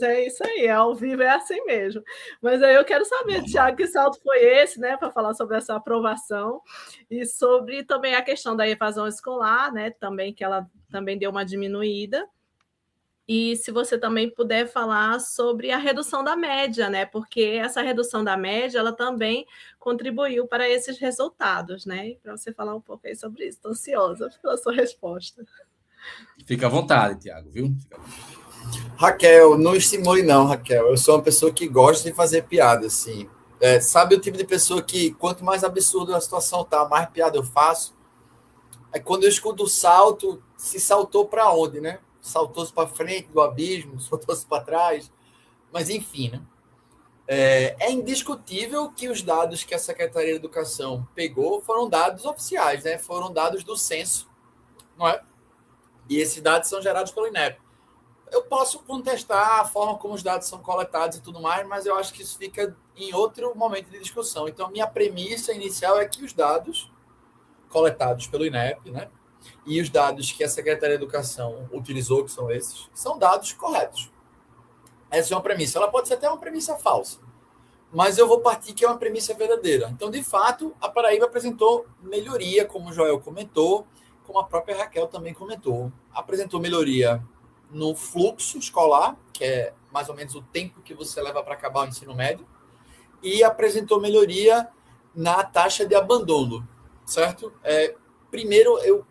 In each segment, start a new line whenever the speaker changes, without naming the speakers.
É isso aí, ao vivo é assim mesmo. Mas aí eu quero saber, Tiago, que salto foi esse, né, para falar sobre essa aprovação e sobre também a questão da evasão escolar, né, também que ela também deu uma diminuída. E se você também puder falar sobre a redução da média, né, porque essa redução da média, ela também contribuiu para esses resultados, né? Para você falar um pouco aí sobre isso. Estou ansiosa pela sua resposta.
Fica à vontade, Tiago, viu? Fica à vontade.
Raquel, não estimule não, Raquel. Eu sou uma pessoa que gosta de fazer piada, assim. Sabe o tipo de pessoa que, quanto mais absurda a situação tá, mais piada eu faço? Aí quando eu escuto o salto, se saltou para onde, né? Saltou-se para frente do abismo, saltou-se para trás. Mas, enfim, né? É indiscutível que os dados que a Secretaria de Educação pegou foram dados oficiais, né? Foram dados do censo, não é? E esses dados são gerados pelo INEP. Eu posso contestar a forma como os dados são coletados e tudo mais, mas eu acho que isso fica em outro momento de discussão. Então, minha premissa inicial é que os dados coletados pelo INEP, né, e os dados que a Secretaria de Educação utilizou, que são esses, são dados corretos. Essa é uma premissa. Ela pode ser até uma premissa falsa, mas eu vou partir que é uma premissa verdadeira. Então, de fato, a Paraíba apresentou melhoria, como o Joel comentou, como a própria Raquel também comentou. Apresentou melhoria no fluxo escolar, que é mais ou menos o tempo que você leva para acabar o ensino médio, e apresentou melhoria na taxa de abandono, certo? Primeiro, eu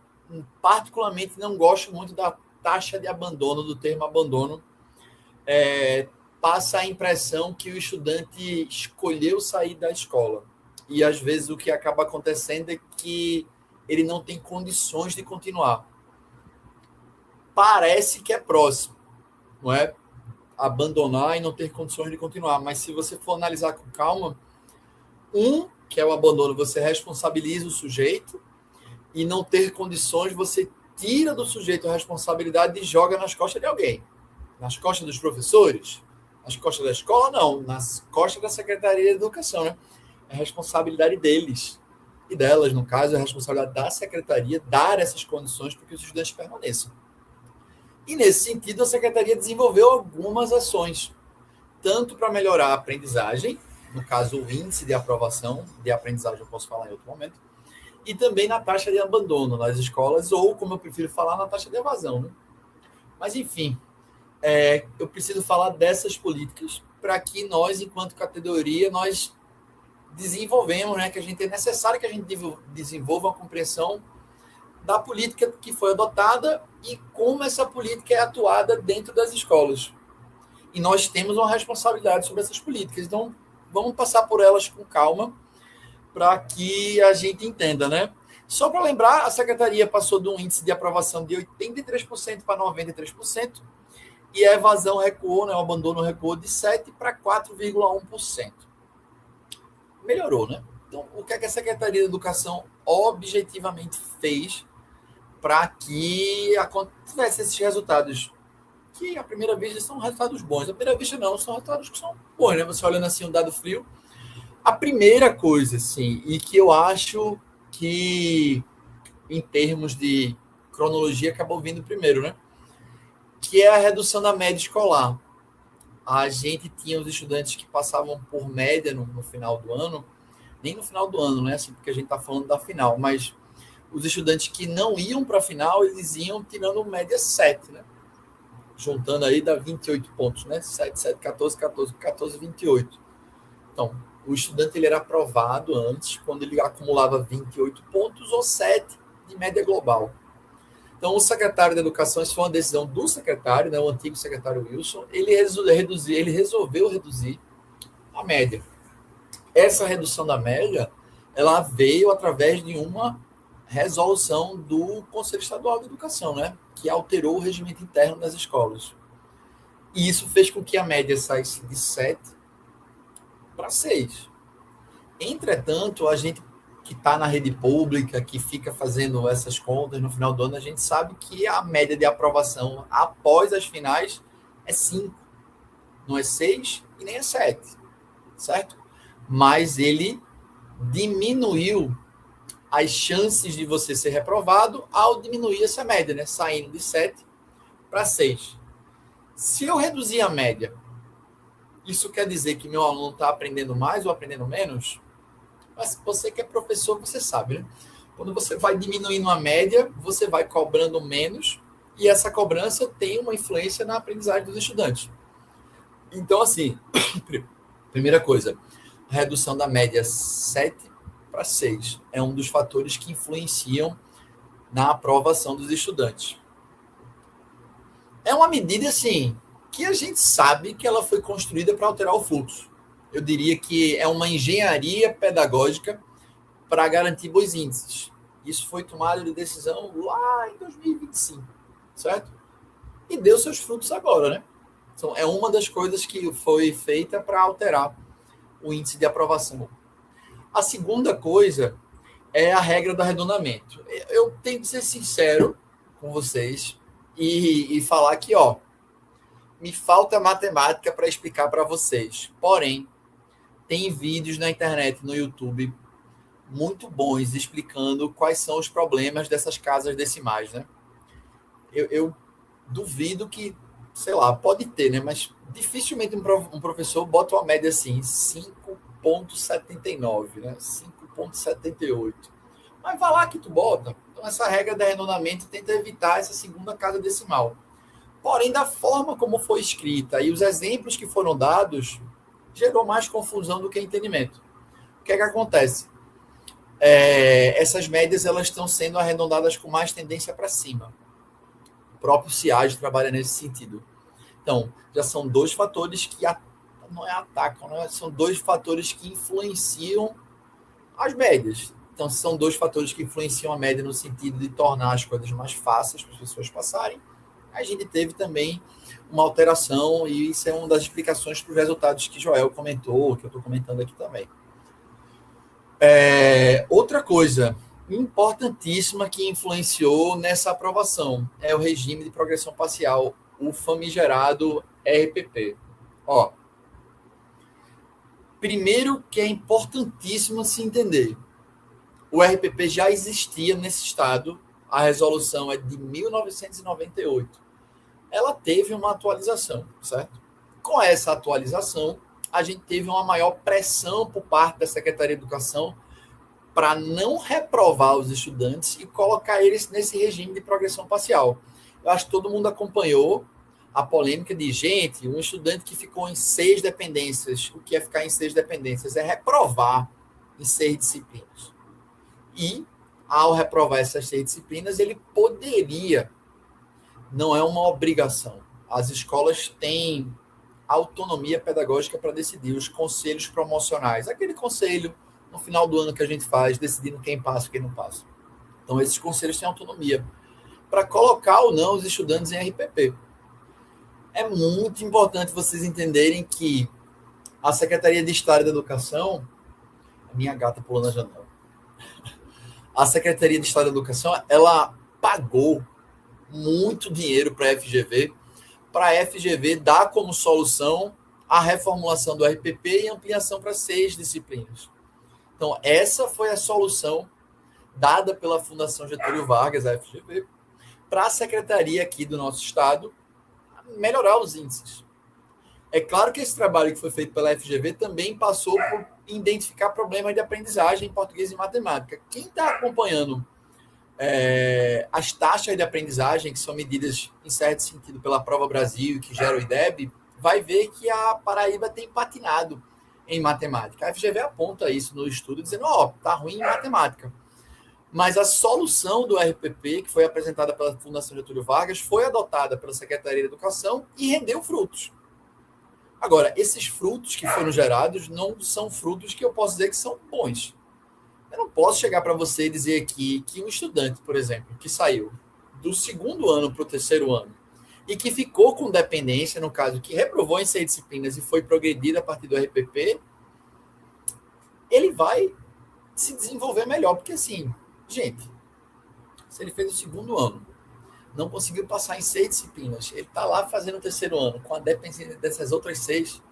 particularmente não gosto muito da taxa de abandono, do termo abandono. Passa a impressão que o estudante escolheu sair da escola. E, às vezes, o que acaba acontecendo é que ele não tem condições de continuar. Parece que é próximo, não é? Abandonar e não ter condições de continuar. Mas se você for analisar com calma, que é o abandono, você responsabiliza o sujeito, e não ter condições, você tira do sujeito a responsabilidade e joga nas costas de alguém. Nas costas dos professores, nas costas da escola, não. Nas costas da Secretaria de Educação, né? É a responsabilidade deles e delas, no caso, é a responsabilidade da Secretaria dar essas condições para que os estudantes permaneçam. E, nesse sentido, a Secretaria desenvolveu algumas ações, tanto para melhorar a aprendizagem, no caso, o índice de aprovação de aprendizagem, eu posso falar em outro momento, e também na taxa de abandono nas escolas, ou, como eu prefiro falar, na taxa de evasão. Né? Mas, enfim, eu preciso falar dessas políticas para que nós, enquanto categoria, nós desenvolvemos, né, que é necessário que a gente desenvolva uma compreensão da política que foi adotada e como essa política é atuada dentro das escolas. E nós temos uma responsabilidade sobre essas políticas. Então, vamos passar por elas com calma para que a gente entenda, né? Só para lembrar, a Secretaria passou de um índice de aprovação de 83% para 93%, e a evasão recuou, né, o abandono recuou de 7% para 4,1%. Melhorou, né? Então, o que é que a Secretaria de Educação objetivamente fez para que tivesse esses resultados? Que, à primeira vista, são resultados bons. À primeira vista, não, são resultados que são bons, né? Você olhando assim um dado frio. A primeira coisa, assim, e que eu acho que, em termos de cronologia, acabou vindo primeiro, né? Que é a redução da média escolar. A gente tinha os estudantes que passavam por média no final do ano, nem no final do ano, né? Assim, porque a gente está falando da final, mas os estudantes que não iam para a final, eles iam tirando média 7, né? Juntando aí dá 28 pontos, né? 7, 7, 14, 14, 14, 28. Então, o estudante ele era aprovado antes, quando ele acumulava 28 pontos ou 7 de média global. Então, o secretário de Educação, isso foi uma decisão do secretário, né, o antigo secretário Wilson, ele resolveu reduzir a média. Essa redução da média, ela veio através de uma resolução do Conselho Estadual de Educação, né, que alterou o regimento interno das escolas. E isso fez com que a média saísse de 7 para 6. Entretanto, a gente que está na rede pública, que fica fazendo essas contas no final do ano, a gente sabe que a média de aprovação após as finais é 5. Não é 6 e nem é 7, certo? Mas ele diminuiu as chances de você ser reprovado ao diminuir essa média, né? Saindo de 7 para 6. Se eu reduzir a média, isso quer dizer que meu aluno está aprendendo mais ou aprendendo menos? Mas você que é professor, você sabe, né? Quando você vai diminuindo a média, você vai cobrando menos e essa cobrança tem uma influência na aprendizagem dos estudantes. Então, assim, primeira coisa, a redução da média 7 para 6 é um dos fatores que influenciam na aprovação dos estudantes. É uma medida, assim, que a gente sabe que ela foi construída para alterar o fluxo. Eu diria que é uma engenharia pedagógica para garantir bons índices. Isso foi tomado de decisão lá em 2025, certo? E deu seus frutos agora, né? Então, é uma das coisas que foi feita para alterar o índice de aprovação. A segunda coisa é a regra do arredondamento. Eu tenho que ser sincero com vocês e falar que, ó, me falta matemática para explicar para vocês. Porém, tem vídeos na internet, no YouTube, muito bons explicando quais são os problemas dessas casas decimais, né? Eu duvido que, sei lá, pode ter, né? Mas dificilmente um professor bota uma média assim, 5,79, né? 5,78. Mas vai lá que tu bota. Então, essa regra de arredondamento tenta evitar essa segunda casa decimal. Porém, da forma como foi escrita e os exemplos que foram dados, gerou mais confusão do que entendimento. O que é que acontece? Essas médias elas estão sendo arredondadas com mais tendência para cima. O próprio CIAG trabalha nesse sentido. Então, já são dois fatores que não atacam, né? São dois fatores que influenciam as médias. Então, são dois fatores que influenciam a média no sentido de tornar as coisas mais fáceis para as pessoas passarem. A gente teve também uma alteração, e isso é uma das explicações para os resultados que Joel comentou, que eu estou comentando aqui também. Outra coisa importantíssima que influenciou nessa aprovação é o regime de progressão parcial, o famigerado RPP. Ó, primeiro que é importantíssimo se entender, o RPP já existia nesse estado, a resolução é de 1998. Ela teve uma atualização, certo? Com essa atualização, a gente teve uma maior pressão por parte da Secretaria de Educação para não reprovar os estudantes e colocar eles nesse regime de progressão parcial. Eu acho que todo mundo acompanhou a polêmica de, gente, um estudante que ficou em 6 dependências, o que é ficar em 6 dependências? É reprovar em 6 disciplinas. E, ao reprovar essas 6 disciplinas, ele poderia, não é uma obrigação. As escolas têm autonomia pedagógica para decidir, os conselhos promocionais, aquele conselho no final do ano que a gente faz, decidindo quem passa e quem não passa. Então, esses conselhos têm autonomia para colocar ou não os estudantes em RPP. É muito importante vocês entenderem que a Secretaria de Estado da Educação, a minha gata pulando na janela, a Secretaria de Estado da Educação, ela pagou muito dinheiro para a FGV dar como solução a reformulação do RPP e ampliação para 6 disciplinas. Então, essa foi a solução dada pela Fundação Getúlio Vargas, a FGV, para a secretaria aqui do nosso estado melhorar os índices. É claro que esse trabalho que foi feito pela FGV também passou por identificar problemas de aprendizagem em português e matemática. Quem está acompanhando as taxas de aprendizagem, que são medidas em certo sentido pela Prova Brasil, que gera o IDEB, vai ver que a Paraíba tem patinado em matemática. A FGV aponta isso no estudo, dizendo, tá ruim em matemática. Mas a solução do RPP, que foi apresentada pela Fundação Getúlio Vargas, foi adotada pela Secretaria de Educação e rendeu frutos. Agora, esses frutos que foram gerados não são frutos que eu posso dizer que são bons. Eu não posso chegar para você e dizer aqui que um estudante, por exemplo, que saiu do 2º ano para o 3º ano e que ficou com dependência, no caso, que reprovou em 6 disciplinas e foi progredido a partir do RPP, ele vai se desenvolver melhor. Porque, assim, gente, se ele fez o 2º ano, não conseguiu passar em 6 disciplinas, ele está lá fazendo o 3º ano, com a dependência dessas outras 6,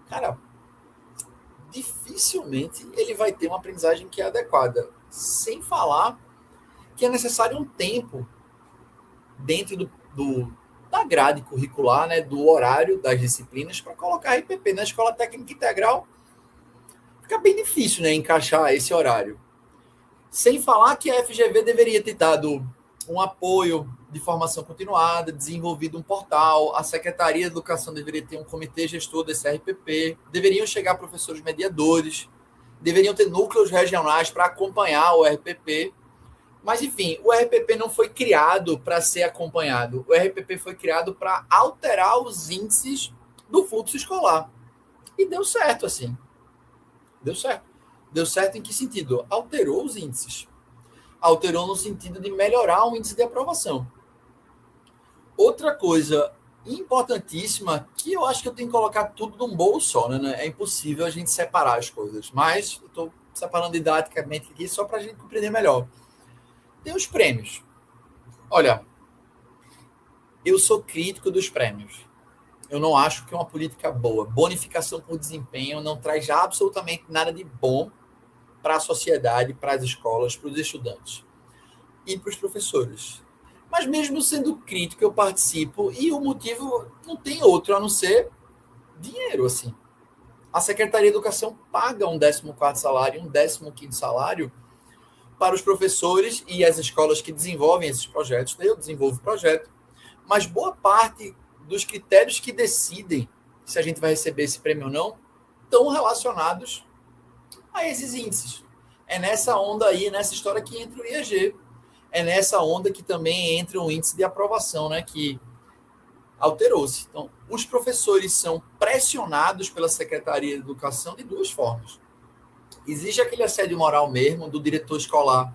cara, dificilmente ele vai ter uma aprendizagem que é adequada. Sem falar que é necessário um tempo dentro da da grade curricular, né, do horário das disciplinas para colocar RPP na Escola Técnica Integral. Fica bem difícil, né, encaixar esse horário. Sem falar que a FGV deveria ter dado um apoio de formação continuada, desenvolvido um portal, a Secretaria de Educação deveria ter um comitê gestor desse RPP, deveriam chegar professores mediadores, deveriam ter núcleos regionais para acompanhar o RPP. Mas, enfim, o RPP não foi criado para ser acompanhado. O RPP foi criado para alterar os índices do fluxo escolar. E deu certo, assim. Deu certo. Deu certo em que sentido? Alterou os índices. Alterou no sentido de melhorar o índice de aprovação. Outra coisa importantíssima, que eu acho que eu tenho que colocar tudo num bolo só, né? É impossível a gente separar as coisas. Mas eu estou separando didaticamente aqui só para a gente compreender melhor. Tem os prêmios. Olha, eu sou crítico dos prêmios. Eu não acho que é uma política boa. Bonificação por desempenho não traz absolutamente nada de bom para a sociedade, para as escolas, para os estudantes e para os professores. Mas mesmo sendo crítico, eu participo e o motivo não tem outro a não ser dinheiro, assim. A Secretaria de Educação paga um 14º salário, um 15º salário para os professores e as escolas que desenvolvem esses projetos. Eu desenvolvo o projeto, mas boa parte dos critérios que decidem se a gente vai receber esse prêmio ou não estão relacionados a esses índices. É nessa onda aí, nessa história que entra o IEG. É nessa onda que também entra o índice de aprovação, né, que alterou-se. Então, os professores são pressionados pela Secretaria de Educação de duas formas. Existe aquele assédio moral mesmo do diretor escolar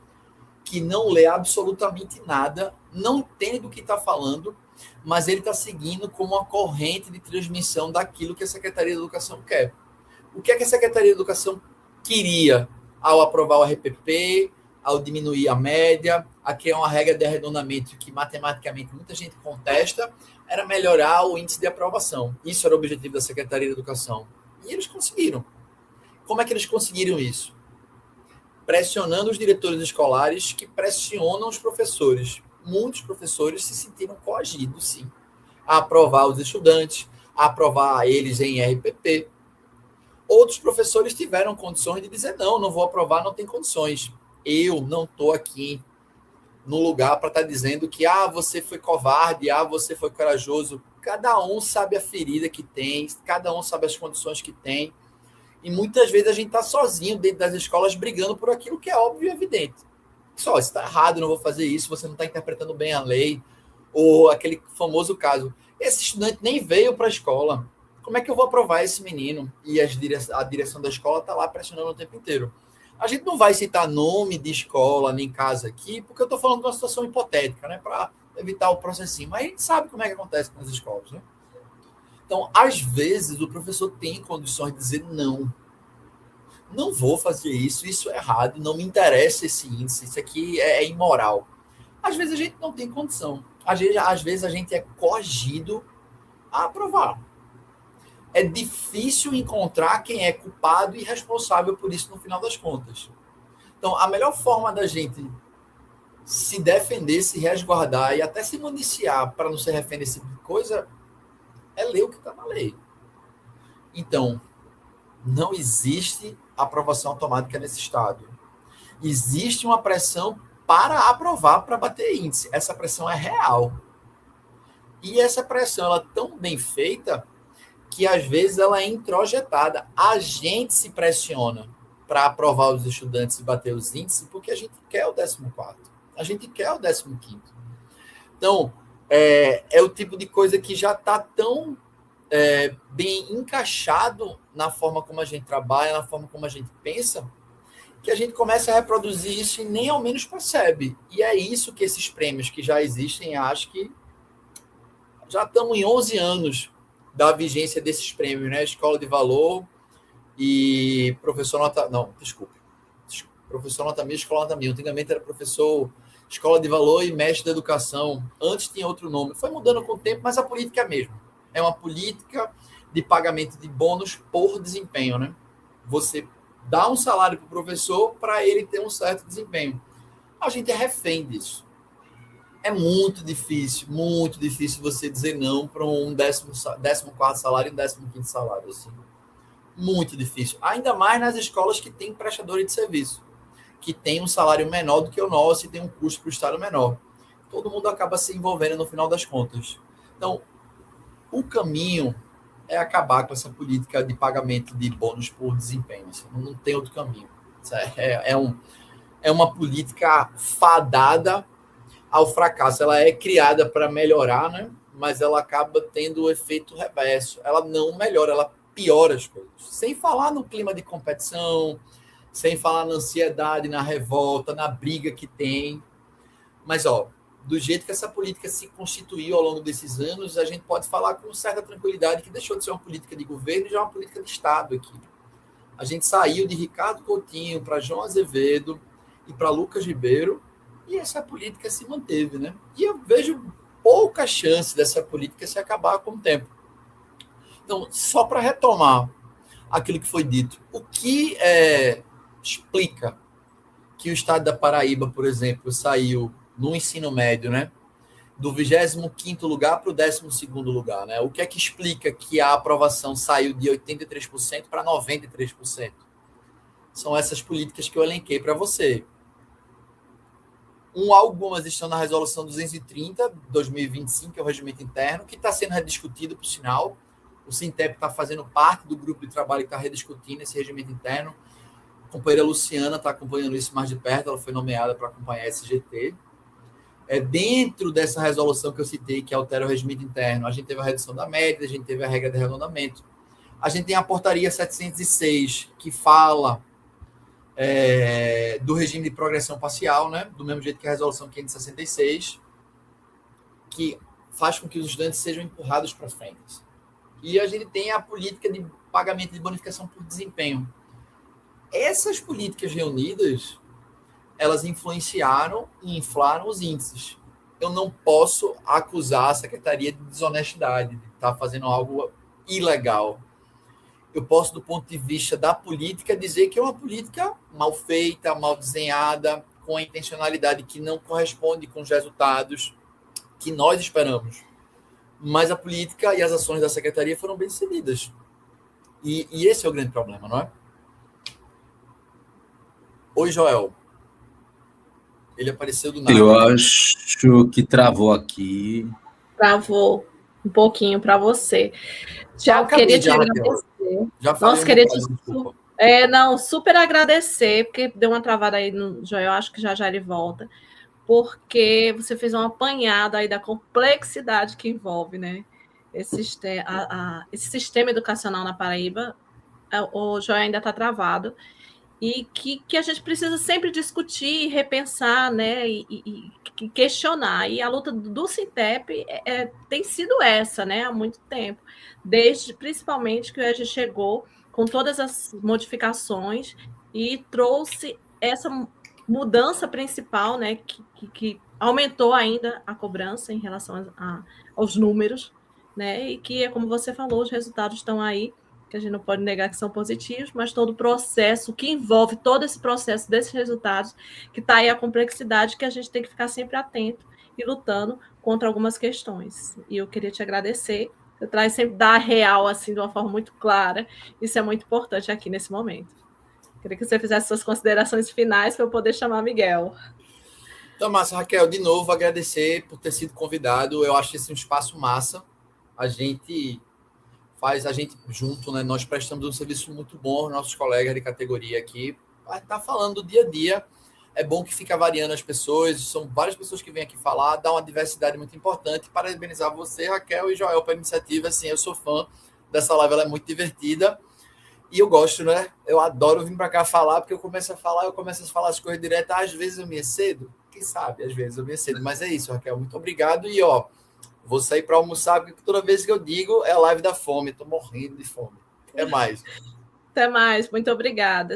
que não lê absolutamente nada, não entende do que está falando, mas ele está seguindo como uma corrente de transmissão daquilo que a Secretaria de Educação quer. O que é que a Secretaria de Educação queria ao aprovar o RPP, ao diminuir a média, a criar uma regra de arredondamento que matematicamente muita gente contesta, era melhorar o índice de aprovação. Isso era o objetivo da Secretaria de Educação. E eles conseguiram. Como é que eles conseguiram isso? Pressionando os diretores escolares que pressionam os professores. Muitos professores se sentiram coagidos, sim, a aprovar os estudantes, a aprovar eles em RPP. Outros professores tiveram condições de dizer, não vou aprovar, não tem condições. Eu não estou aqui no lugar para estar dizendo que você foi covarde, você foi corajoso. Cada um sabe a ferida que tem, cada um sabe as condições que tem. E muitas vezes a gente está sozinho dentro das escolas brigando por aquilo que é óbvio e evidente. Só, isso está errado, não vou fazer isso, você não está interpretando bem a lei. Ou aquele famoso caso, esse estudante nem veio para a escola. Como é que eu vou aprovar esse menino? E a direção da escola está lá pressionando o tempo inteiro. A gente não vai citar nome de escola nem casa aqui, porque eu estou falando de uma situação hipotética, né? Para evitar o processinho. Mas a gente sabe como é que acontece nas escolas, né? Então, às vezes, o professor tem condições de dizer não vou fazer isso é errado, não me interessa esse índice, isso aqui é imoral. Às vezes a gente não tem condição. Às vezes a gente é coagido a aprovar. É difícil encontrar quem é culpado e responsável por isso no final das contas. Então, a melhor forma da gente se defender, se resguardar e até se municiar para não ser refém desse tipo de coisa é ler o que está na lei. Então, não existe aprovação automática nesse estado. Existe uma pressão para aprovar, para bater índice. Essa pressão é real. E essa pressão ela é tão bem feita que, às vezes, ela é introjetada. A gente se pressiona para aprovar os estudantes e bater os índices porque a gente quer o 14º. A gente quer o 15º. Então, é o tipo de coisa que já está tão bem encaixado na forma como a gente trabalha, na forma como a gente pensa, que a gente começa a reproduzir isso e nem ao menos percebe. E é isso que esses prêmios que já existem, acho que já estamos em 11 anos da vigência desses prêmios, né? Escola de Valor e Professor Nota... Não, desculpe. Professor Nota 1000, Escola Nota 1000. Antigamente era professor Escola de Valor e Mestre da Educação. Antes tinha outro nome. Foi mudando com o tempo, mas a política é a mesma. É uma política de pagamento de bônus por desempenho, né? Você dá um salário para o professor para ele ter um certo desempenho. A gente é refém disso. É muito difícil você dizer não para um 14º salário e um 15º salário. Assim. Muito difícil. Ainda mais nas escolas que têm prestadores de serviço, que tem um salário menor do que o nosso e tem um custo para o Estado menor. Todo mundo acaba se envolvendo no final das contas. Então, o caminho é acabar com essa política de pagamento de bônus por desempenho. Assim, não tem outro caminho. É uma política fadada ao fracasso. Ela é criada para melhorar, né? Mas ela acaba tendo o efeito reverso. Ela não melhora, ela piora as coisas. Sem falar no clima de competição, sem falar na ansiedade, na revolta, na briga que tem. Mas, do jeito que essa política se constituiu ao longo desses anos, a gente pode falar com certa tranquilidade que deixou de ser uma política de governo e já é uma política de Estado aqui. A gente saiu de Ricardo Coutinho para João Azevedo e para Lucas Ribeiro, e essa política se manteve, né? E eu vejo pouca chance dessa política se acabar com o tempo. Então, só para retomar aquilo que foi dito, o que explica que o estado da Paraíba, por exemplo, saiu no ensino médio, né? Do 25º lugar para o 12º lugar, né? O que é que explica que a aprovação saiu de 83% para 93%? São essas políticas que eu elenquei para você. Algumas estão na resolução 230, 2025, que é o regimento interno, que está sendo rediscutido, por sinal. O Sintep está fazendo parte do grupo de trabalho que está rediscutindo esse regimento interno. A companheira Luciana está acompanhando isso mais de perto, ela foi nomeada para acompanhar esse GT. Dentro dessa resolução que eu citei, que altera o regimento interno, a gente teve a redução da média, a gente teve a regra de arredondamento. A gente tem a portaria 706, que fala do regime de progressão parcial, né? Do mesmo jeito que a resolução 566, que faz com que os estudantes sejam empurrados para frente. E a gente tem a política de pagamento de bonificação por desempenho. Essas políticas reunidas, elas influenciaram e inflaram os índices. Eu não posso acusar a Secretaria de desonestidade, de estar fazendo algo ilegal. Eu posso, do ponto de vista da política, dizer que é uma política mal feita, mal desenhada, com a intencionalidade que não corresponde com os resultados que nós esperamos. Mas a política e as ações da Secretaria foram bem decididas. E esse é o grande problema, não é? Oi, Joel. Ele apareceu do nada.
Eu acho que travou aqui.
Travou um pouquinho para você. Tiago, queria te agradecer.
Já falei.
Nossa, queria te super agradecer, porque deu uma travada aí no Joel, acho que já ele volta, porque você fez uma apanhada aí da complexidade que envolve, né? Esse sistema educacional na Paraíba. O Joel ainda está travado. E que a gente precisa sempre discutir, repensar, né, e questionar. E a luta do Sintep tem sido essa, né, há muito tempo, desde principalmente que o EJA chegou com todas as modificações e trouxe essa mudança principal, né, que aumentou ainda a cobrança em relação aos números, né, e que, como você falou, os resultados estão aí, que a gente não pode negar que são positivos, mas todo o processo que envolve todo esse processo desses resultados, que está aí a complexidade que a gente tem que ficar sempre atento e lutando contra algumas questões. E eu queria te agradecer. Você traz sempre da real, assim, de uma forma muito clara. Isso é muito importante aqui nesse momento. Queria que você fizesse suas considerações finais para eu poder chamar Miguel.
Então, massa, Raquel, de novo, agradecer por ter sido convidado. Eu acho esse um espaço massa. A gente junto, né? Nós prestamos um serviço muito bom aos nossos colegas de categoria aqui. Tá falando do dia a dia. É bom que fica variando as pessoas. São várias pessoas que vêm aqui falar, dá uma diversidade muito importante. Parabenizar você, Raquel e Joel, pela iniciativa. Assim, eu sou fã dessa live, ela é muito divertida. E eu gosto, né? Eu adoro vir para cá falar, porque eu começo a falar as coisas direto. Às vezes eu me excedo. Quem sabe, às vezes eu me excedo. Mas é isso, Raquel. Muito obrigado. E, vou sair para almoçar, porque toda vez que eu digo é a live da fome. Estou morrendo de fome. Até mais.
Até mais. Muito obrigada.